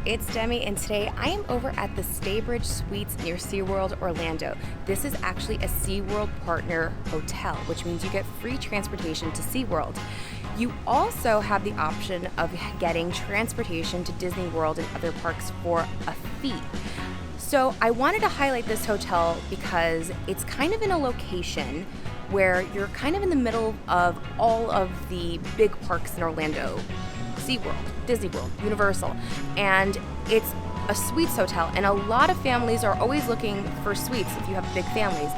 it's Demi, and today I am over at the Staybridge Suites near SeaWorld Orlando. This is actually a SeaWorld partner hotel, which means you get free transportation to SeaWorld. You also have the option of getting transportation to Disney World and other parks for a fee. So I wanted to highlight this hotel because it's kind of in a location where you're kind of in the middle of all of the big parks in Orlando. SeaWorld, Disney World, Universal, and it's a suites hotel, and a lot of families are always looking for suites if you have big families.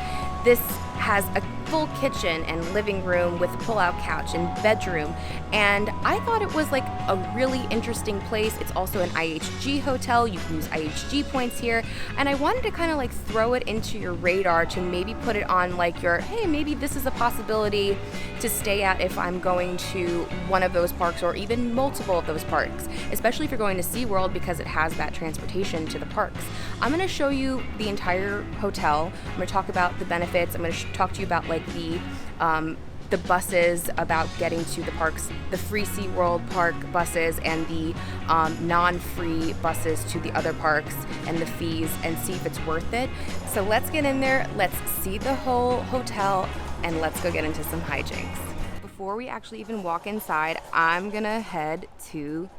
This has a full kitchen and living room with a pull-out couch and bedroom, and I thought it was like a really interesting place. It's also an IHG hotel. You can use IHG points here, and I wanted to kind of like throw it into your radar to maybe put it on like your, hey, maybe this is a possibility to stay at if I'm going to one of those parks or even multiple of those parks, especially if you're going to SeaWorld because it has that transportation to the parks. I'm going to show you the entire hotel. I'm going to talk about the benefits. I'm going to talk to you about like the buses, about getting to the parks, the free SeaWorld park buses and the non-free buses to the other parks and the fees, and see if it's worth it. So let's get in there, let's see the whole hotel, and let's go get into some hijinks. Before we actually even walk inside, I'm gonna head to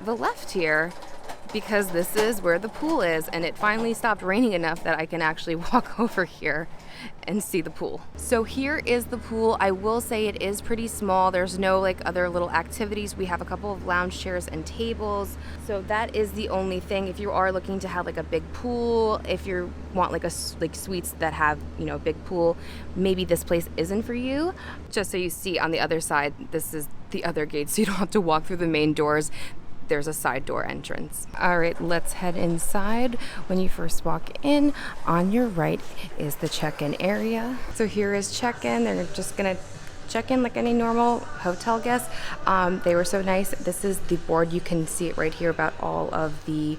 the left here because this is where the pool is, and it finally stopped raining enough that I can actually walk over here and see the pool. So here is the pool. I will say it is pretty small. There's no like other little activities. We have a couple of lounge chairs and tables. So that is the only thing. If you are looking to have like a big pool, if you want like suites that have, you know, a big pool, maybe this place isn't for you. Just so you see on the other side, this is the other gate, so you don't have to walk through the main doors. There's a side door entrance. All right, let's head inside. When you first walk in, on your right is the check-in area. So here is check-in. They're just gonna check in like any normal hotel guest. They were so nice. This is the board. You can see it right here about all of the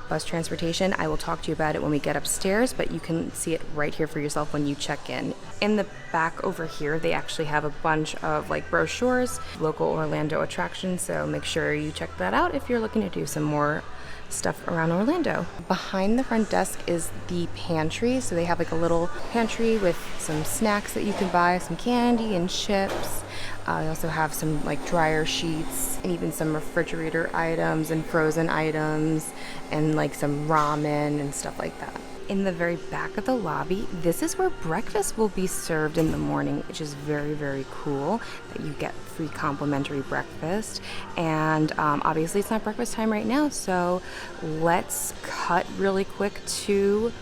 bus transportation. I will talk to you about it when we get upstairs, but you can see it right here for yourself when you check in. In the back over here, they actually have a bunch of like brochures, local Orlando attractions, so make sure you check that out if you're looking to do some more stuff around Orlando. Behind the front desk is the pantry, so they have like a little pantry with some snacks that you can buy, some candy and chips. They also have some like dryer sheets and even some refrigerator items and frozen items and like some ramen and stuff like that. In the very back of the lobby, this is where breakfast will be served in the morning, which is very, very cool that you get free complimentary breakfast. And obviously it's not breakfast time right now, so let's cut really quick to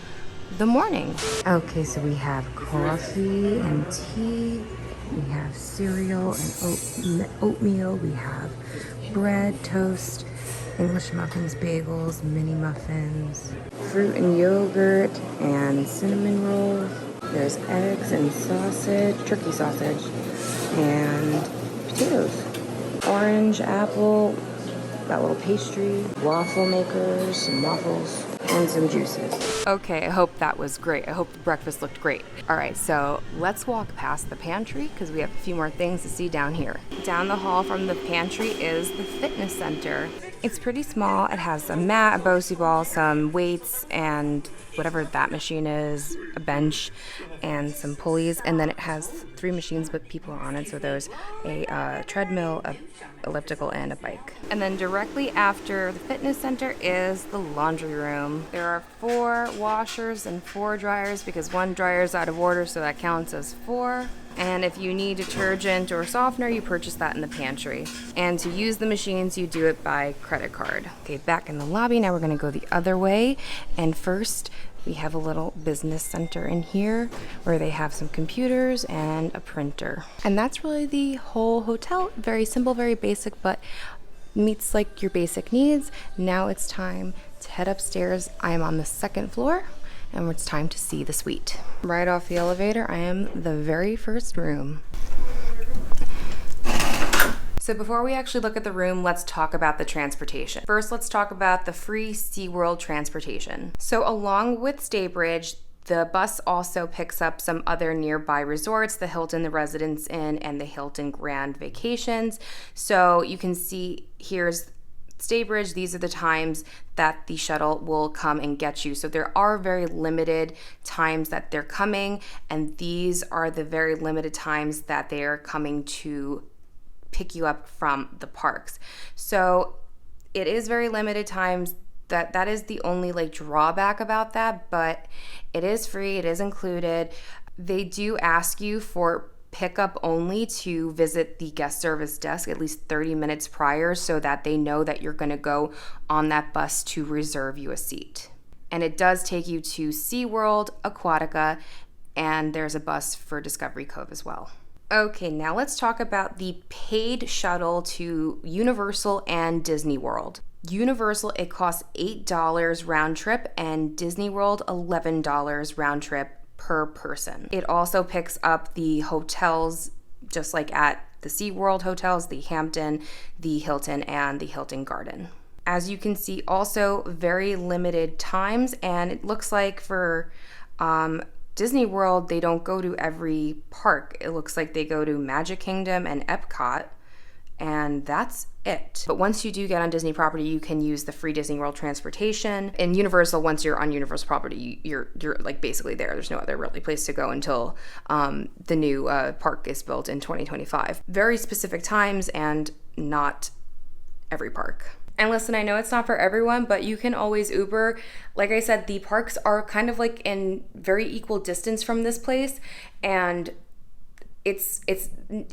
the morning. Okay, so we have coffee and tea. We have cereal and oatmeal. We have bread, toast, English muffins, bagels, mini muffins, fruit and yogurt, and cinnamon rolls. There's eggs and sausage, turkey sausage, and potatoes. Orange, apple, that little pastry, waffle makers, some waffles, and some juices. Okay, I hope that was great. I hope the breakfast looked great. All right, so let's walk past the pantry because we have a few more things to see down here. Down the hall from the pantry is the fitness center. It's pretty small. It has a mat, a Bocce ball, some weights, and whatever that machine is, a bench, and some pulleys. And then it has 3 machines with people on it. So there's a treadmill, a elliptical, and a bike. And then directly after the fitness center is the laundry room. There are 4 washers and 4 dryers because 1 dryer is out of order, so that counts as 4. And if you need detergent or softener, you purchase that in the pantry. And to use the machines, you do it by credit card. Okay, back in the lobby, now we're gonna go the other way. And first, we have a little business center in here where they have some computers and a printer. And that's really the whole hotel. Very simple, very basic, but meets like your basic needs. Now it's time to head upstairs. I am on the 2nd floor. And it's time to see the suite. Right off the elevator, I am the very first room. So before we actually look at the room, let's talk about the transportation. First, let's talk about the free SeaWorld transportation. So along with Staybridge, the bus also picks up some other nearby resorts, the Hilton, the Residence Inn, and the Hilton Grand Vacations. So you can see here's Staybridge, these are the times that the shuttle will come and get you. So there are very limited times that they're coming, and these are the very limited times that they are coming to pick you up from the parks. So it is very limited times. That is the only like drawback about that, but it is free, it is included. They do ask you for pickup only to visit the guest service desk at least 30 minutes prior so that they know that you're going to go on that bus to reserve you a seat. And it does take you to SeaWorld, Aquatica, and there's a bus for Discovery Cove as well. Okay, now let's talk about the paid shuttle to Universal and Disney World. Universal, it costs $8 round trip, and Disney World, $11 round trip per person. It also picks up the hotels, just like at the SeaWorld hotels, the Hampton, the Hilton, and the Hilton Garden. As you can see, also very limited times, and it looks like for Disney World, they don't go to every park. It looks like they go to Magic Kingdom and Epcot, and that's it. But once you do get on Disney property, you can use the free Disney World transportation. In Universal, once you're on Universal property, you're like basically there. There's no other really place to go until the new park is built in 2025. Very specific times and not every park. And listen, I know it's not for everyone, but you can always Uber. Like I said, the parks are kind of like in very equal distance from this place, and it's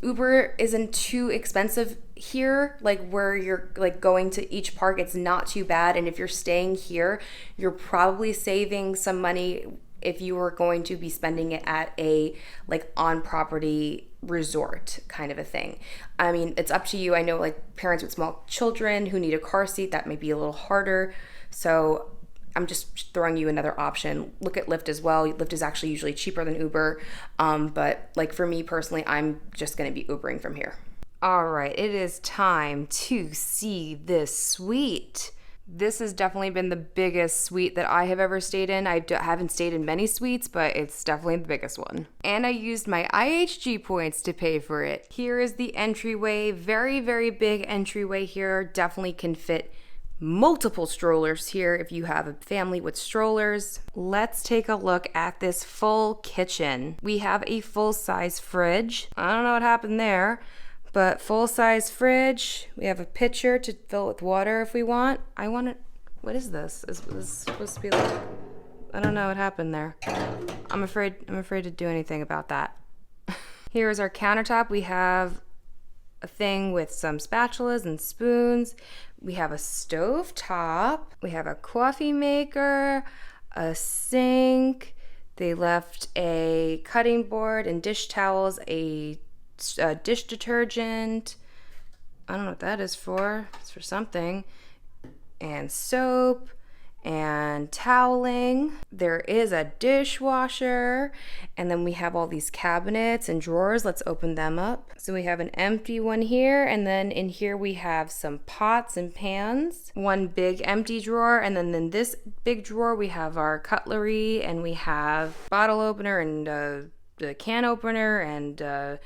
Uber isn't too expensive here. Like where you're like going to each park, it's not too bad. And if you're staying here, you're probably saving some money if you were going to be spending it at a like on property resort kind of a thing. I mean, it's up to you. I know like parents with small children who need a car seat, that may be a little harder. So I'm just throwing you another option. Look at Lyft as well. Lyft is actually usually cheaper than Uber. But like for me personally, I'm just going to be Ubering from here. All right, it is time to see this suite. This has definitely been the biggest suite that I have ever stayed in. I haven't stayed in many suites, but it's definitely the biggest one. And I used my IHG points to pay for it. Here is the entryway. Very, very big entryway here. Definitely can fit multiple strollers here if you have a family with strollers. Let's take a look at this full kitchen. We have a full-size fridge. I don't know what happened there. But full-size fridge. We have a pitcher to fill with water if we want. What is this? Is this supposed to be like, I don't know what happened there. I'm afraid to do anything about that. Here's our countertop. We have a thing with some spatulas and spoons. We have a stove top. We have a coffee maker, a sink. They left a cutting board and dish towels, a dish detergent. I don't know what that is for. It's for something. And soap and toweling. There is a dishwasher. And then we have all these cabinets and drawers. Let's open them up. So we have an empty one here. And then in here we have some pots and pans. One big empty drawer. And then in this big drawer we have our cutlery. And we have bottle opener and the can opener and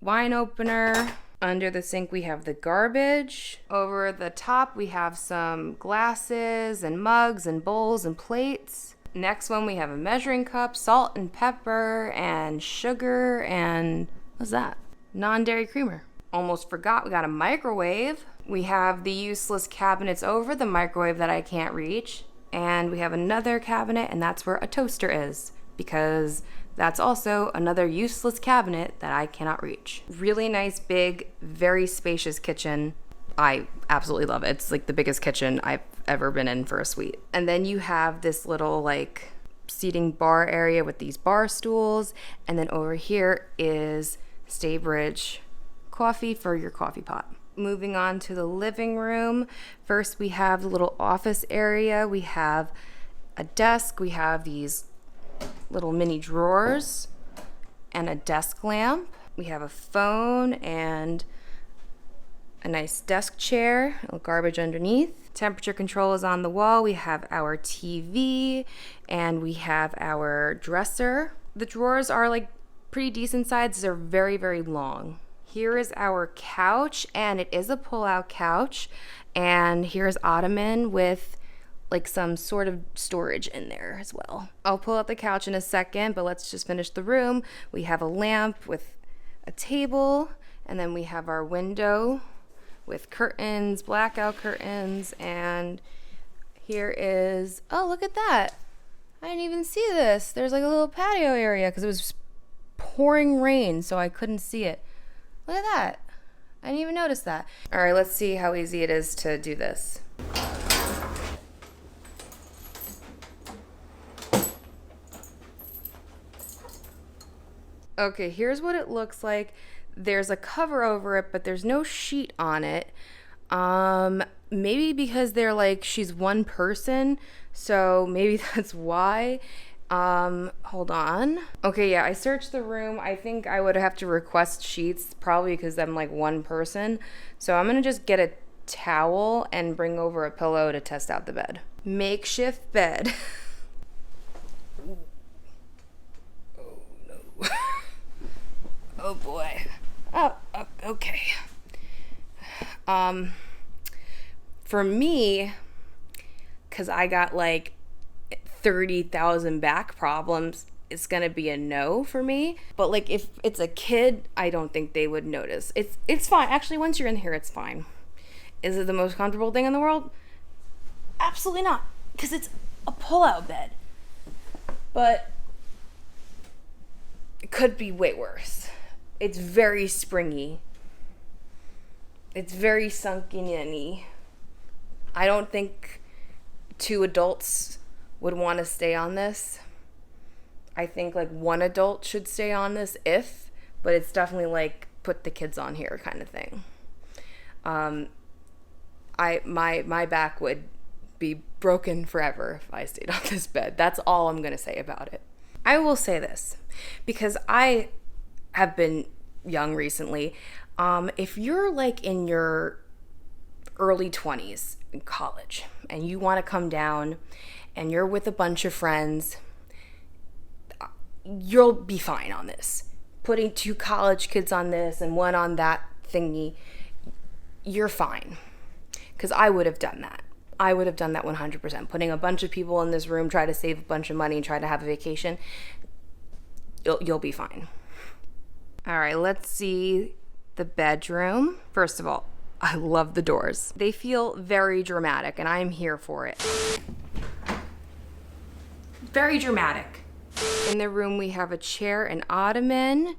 wine opener. Under the sink we have the garbage. Over the top we have some glasses and mugs and bowls and plates. Next one we have a measuring cup, salt and pepper and sugar and what's that? Non-dairy creamer. Almost forgot we got a microwave. We have the useless cabinets over the microwave that I can't reach. And we have another cabinet, and that's where a toaster is, because that's also another useless cabinet that I cannot reach. Really nice, big, very spacious kitchen. I absolutely love it. It's like the biggest kitchen I've ever been in for a suite. And then you have this little like seating bar area with these bar stools. And then over here is Staybridge coffee for your coffee pot. Moving on to the living room. First we have the little office area. We have a desk. We have these little mini drawers and a desk lamp. We have a phone and a nice desk chair, a little garbage underneath. Temperature control is on the wall. We have our TV and we have our dresser. The drawers are like pretty decent sizes. They're very, very long. Here is our couch, and it is a pull-out couch, And here's ottoman with like some sort of storage in there as well. I'll pull out the couch in a second, but let's just finish the room. We have a lamp with a table, and then we have our window with curtains, blackout curtains, and here is, oh, look at that. I didn't even see this. There's like a little patio area because it was pouring rain, so I couldn't see it. Look at that. I didn't even notice that. All right, let's see how easy it is to do this. Okay, here's what it looks like. There's a cover over it, but there's no sheet on it. Maybe because they're like, she's one person, so maybe that's why. Hold on. Okay, yeah, I searched the room. I think I would have to request sheets, probably because I'm like one person. So I'm gonna just get a towel and bring over a pillow to test out the bed. Makeshift bed. Oh no. Oh boy. Oh, okay. For me, because I got like 30,000 back problems, it's gonna be a no for me. But like if it's a kid, I don't think they would notice. It's fine. Actually, once you're in here, it's fine. Is it the most comfortable thing in the world? Absolutely not, because it's a pull-out bed. But it could be way worse. It's very springy. It's very sunken in-y. I don't think 2 adults would want to stay on this. I think like 1 adult should stay on this but it's definitely like put the kids on here kind of thing. My back would be broken forever if I stayed on this bed. That's all I'm gonna say about it. I will say this, because I have been young recently. If you're like in your early 20s in college and you want to come down and you're with a bunch of friends, you'll be fine on this. Putting 2 college kids on this and 1 on that thingy, you're fine. Because I would have done that. I would have done that 100%. Putting a bunch of people in this room, try to save a bunch of money and try to have a vacation, you'll be fine. All right, let's see the bedroom. First of all, I love the doors. They feel very dramatic, and I'm here for it. Very dramatic. In the room, we have a chair and ottoman.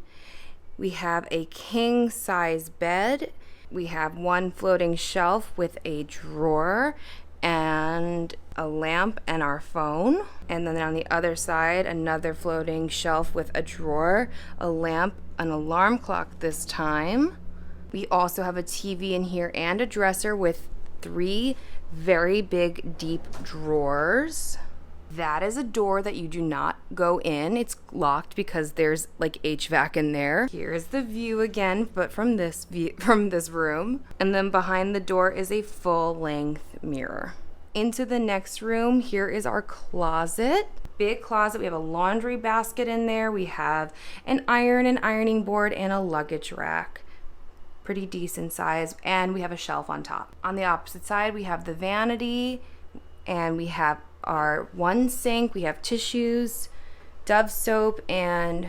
We have a king-size bed. We have 1 floating shelf with a drawer and a lamp and our phone. And then on the other side, another floating shelf with a drawer, a lamp, an alarm clock this time. We also have a TV in here and a dresser with 3 very big, deep drawers. That is a door that you do not go in. It's locked because there's like HVAC in there. Here's the view again, but from this room. And then behind the door is a full-length mirror. Into the next room, here is our closet. Big closet. We have a laundry basket in there. We have an ironing board, and a luggage rack. Pretty decent size. And we have a shelf on top. On the opposite side, we have the vanity, and we have our 1 sink. We have tissues, Dove soap, and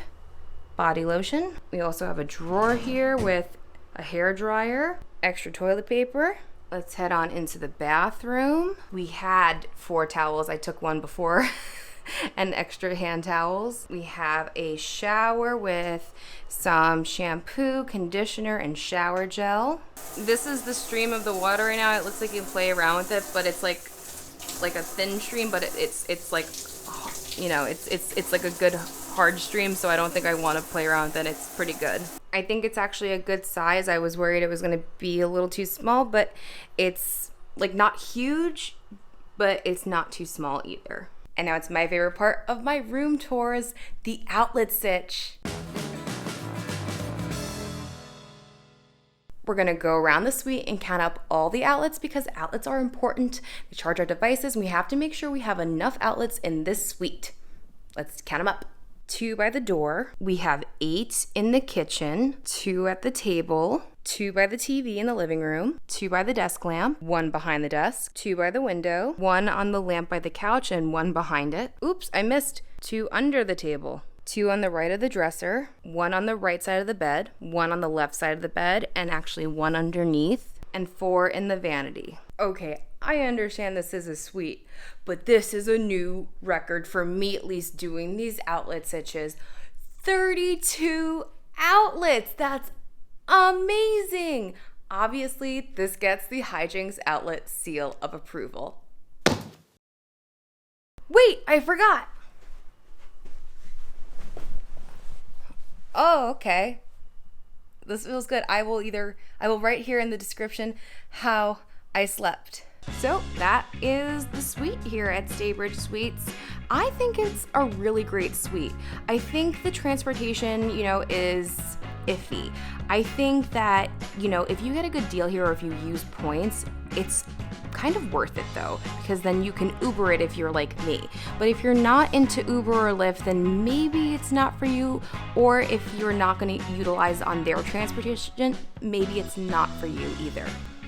body lotion. We also have a drawer here with a hair dryer, extra toilet paper. Let's head on into the bathroom. We had 4 towels. I took 1 before. And extra hand towels. We have a shower with some shampoo, conditioner, and shower gel. This is the stream of the water right now. It looks like you can play around with it, but it's like a thin stream, but it's like, you know, it's like a good hard stream, so I don't think I want to play around with it. It's pretty good. I think it's actually a good size. I was worried it was going to be a little too small, but it's like not huge, but it's not too small either. And now it's my favorite part of my room tours, the outlet sitch. We're gonna go around the suite and count up all the outlets because outlets are important. We charge our devices and we have to make sure we have enough outlets in this suite. Let's count them up. 2 by the door. We have 8 in the kitchen, 2 at the table, 2 by the TV in the living room, 2 by the desk lamp, 1 behind the desk, 2 by the window, 1 on the lamp by the couch, and 1 behind it. Oops, I missed 2 under the table. 2 on the right of the dresser, 1 on the right side of the bed, 1 on the left side of the bed, and actually 1 underneath, and 4 in the vanity. Okay, I understand this is a suite, but this is a new record for me, at least, doing these outlets, such as 32 outlets. That's amazing. Obviously, this gets the Hijinx outlet seal of approval. Wait, I forgot. Oh, okay. This feels good. I will write here in the description how I slept. So that is the suite here at Staybridge Suites. I think it's a really great suite. I think the transportation, is iffy. I think that, if you get a good deal here or if you use points, it's kind of worth it though, because then you can Uber it if you're like me. But if you're not into Uber or Lyft, then maybe it's not for you. Or if you're not going to utilize on their transportation, maybe it's not for you either.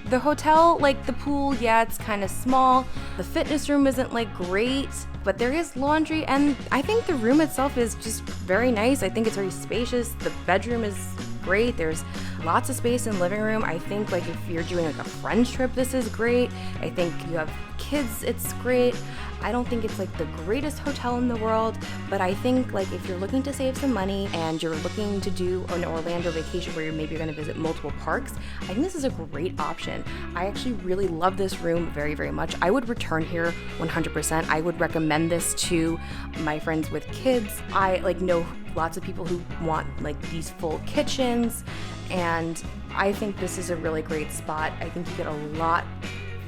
The hotel, like the pool, yeah, it's kind of small. The fitness room isn't great, but there is laundry, and I think the room itself is just very nice. I think it's very spacious. The bedroom is great. There's lots of space in the living room. I think if you're doing a friend's trip, this is great. I think you have kids, it's great. I don't think it's the greatest hotel in the world, but I think if you're looking to save some money and you're looking to do an Orlando vacation where you're maybe going to visit multiple parks, I think this is a great option. I actually really love this room very, very much. I would return here 100%. I would recommend this to my friends with kids. I know lots of people who want these full kitchens, and I think this is a really great spot. I think you get a lot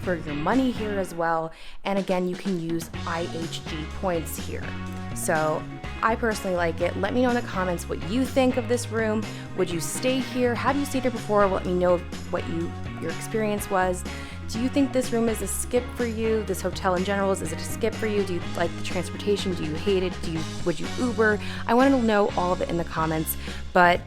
for your money here as well, and again, you can use IHG points here. So I personally like it. Let me know in the comments what you think of this room. Would you stay here? Have you stayed here before? Let me know what your experience was. Do you think this room is a skip for you? This hotel in general, is it a skip for you? Do you like the transportation? Do you hate it? Would you Uber? I want to know all of it in the comments, but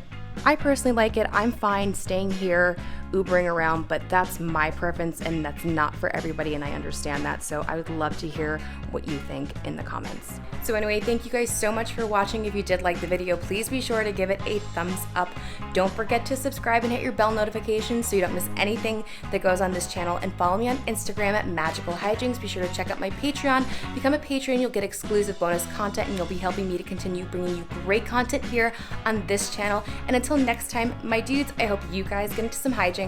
I personally like it. I'm fine staying here, Ubering around, but that's my preference and that's not for everybody, and I understand that. So I would love to hear what you think in the comments. So anyway, thank you guys so much for watching. If you did like the video, please be sure to give it a thumbs up. Don't forget to subscribe and hit your bell notifications so you don't miss anything that goes on this channel, and follow me on Instagram at Magical Hijinx. Be sure to check out my Patreon. Become a patron, you'll get exclusive bonus content, and you'll be helping me to continue bringing you great content here on this channel. And until next time, my dudes, I hope you guys get into some hijinks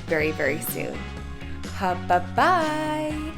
very, very soon. Bye-bye.